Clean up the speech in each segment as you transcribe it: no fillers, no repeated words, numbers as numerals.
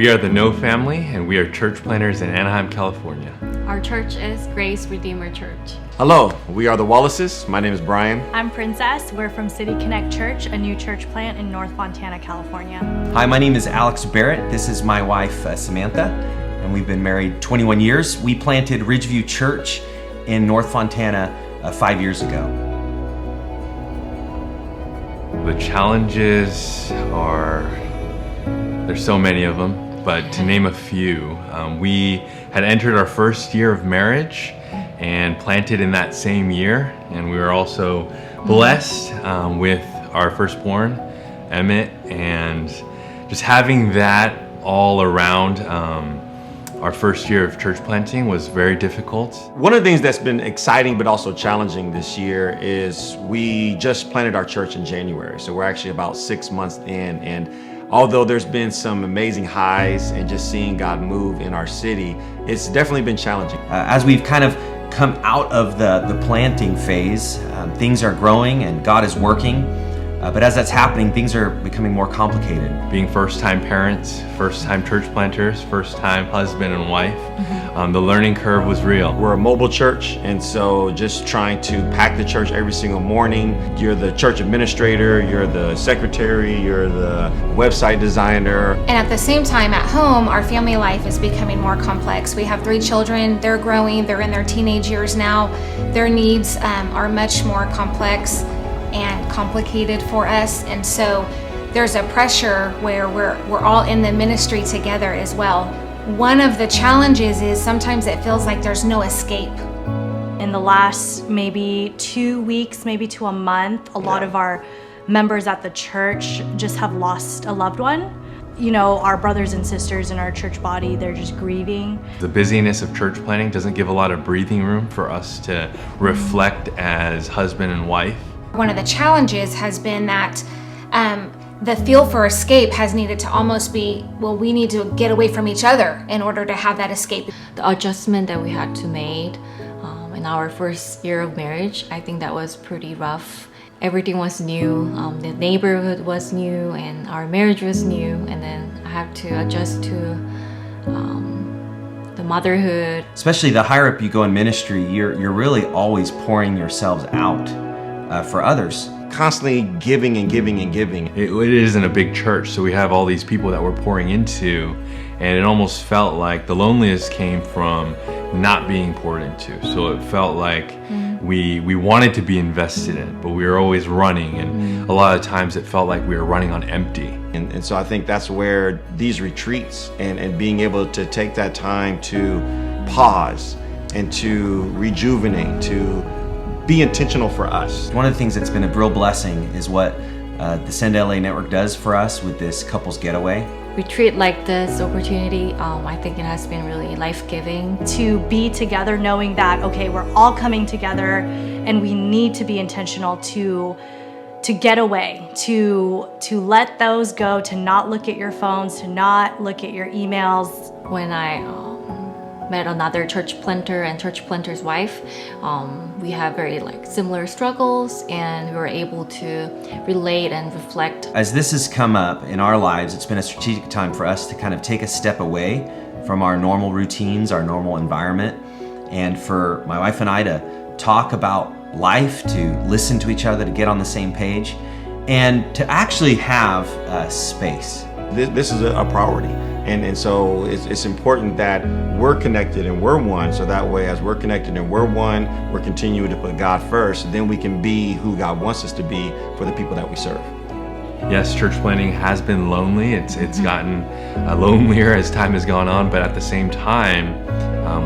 We are the No Family, and we are church planters in Anaheim, California. Our church is Grace Redeemer Church. Hello, we are the Wallaces. My name is Brian. I'm Princess. We're from City Connect Church, a new church plant in North Fontana, California. Hi, my name is Alex Barrett. This is my wife, Samantha, and we've been married 21 years. We planted Ridgeview Church in North Fontana 5 years ago. The challenges are, there's so many of them, but to name a few, we had entered our first year of marriage and planted in that same year, and we were also blessed with our firstborn, Emmett, and just having that all around our first year of church planting was very difficult. One of the things that's been exciting but also challenging this year is we just planted our church in January, so we're actually about 6 months in, and although there's been some amazing highs and just seeing God move in our city, it's definitely been challenging. As we've kind of come out of the planting phase, things are growing and God is working. But as that's happening, things are becoming more complicated. Being first-time parents, first-time church planters, first-time husband and wife, the learning curve was real. We're a mobile church, and so just trying to pack the church every single morning. You're the church administrator, you're the secretary, you're the website designer. And at the same time, at home, our family life is becoming more complex. We have 3 children, they're growing, they're in their teenage years now. Their needs are much more complex and complicated for us, and so there's a pressure where we're all in the ministry together as well. One of the challenges is sometimes it feels like there's no escape. In the last maybe 2 weeks, maybe to a month, a lot of our members at the church just have lost a loved one. You know, our brothers and sisters in our church body, they're just grieving. The busyness of church planting doesn't give a lot of breathing room for us to reflect as husband and wife. One of the challenges has been that the feel for escape has needed to almost be, well, we need to get away from each other in order to have that escape. The adjustment that we had to make in our first year of marriage, I think that was pretty rough. Everything was new, the neighborhood was new, and our marriage was new, and then I had to adjust to the motherhood. Especially the higher up you go in ministry, you're really always pouring yourselves out for others. Constantly giving and giving and giving. It isn't a big church, so we have all these people that we're pouring into, and it almost felt like the loneliness came from not being poured into. So it felt like we wanted to be invested in, but we were always running, and a lot of times it felt like we were running on empty. And so I think that's where these retreats and being able to take that time to pause and to rejuvenate, to be intentional for us. One of the things that's been a real blessing is what the Send LA Network does for us with this couples getaway. Retreat like this opportunity, I think it has been really life-giving. To be together knowing that, okay, we're all coming together and we need to be intentional to get away, to let those go, to not look at your phones, to not look at your emails. When I met another church planter and church planter's wife, we have very similar struggles, and we were able to relate and reflect. As this has come up in our lives, it's been a strategic time for us to kind of take a step away from our normal routines, our normal environment, and for my wife and I to talk about life, to listen to each other, to get on the same page, and to actually have space. This is a priority. And so it's important that we're connected and we're one, so that way as we're connected and we're one, we're continuing to put God first, then we can be who God wants us to be for the people that we serve. Yes, church planting has been lonely. It's gotten lonelier as time has gone on, but at the same time,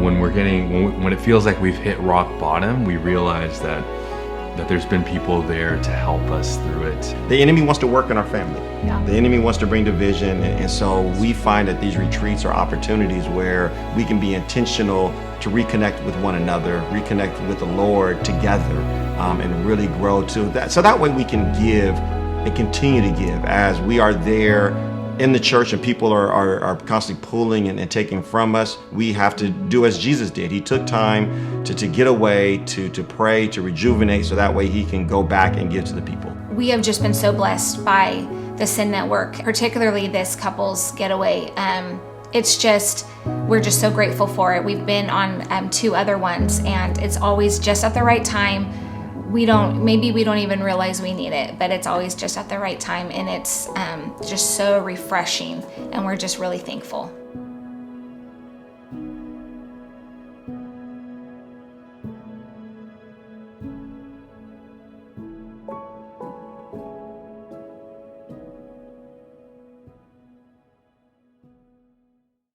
when it feels like we've hit rock bottom, we realize that there's been people there to help us through it. The enemy wants to work in our family. Yeah. The enemy wants to bring division, and so we find that these retreats are opportunities where we can be intentional to reconnect with one another, reconnect with the Lord together, and really grow to that. So that way we can give and continue to give as we are there in the church and people are constantly pulling and taking from us. We have to do as Jesus did. He took time to get away, to pray, to rejuvenate, so that way he can go back and give to the people. We have just been so blessed by the Sin Network, particularly this couple's getaway. We're just so grateful for it. We've been on 2 other ones, and it's always just at the right time. Maybe we don't even realize we need it, but it's always just at the right time, and it's just so refreshing, and we're just really thankful.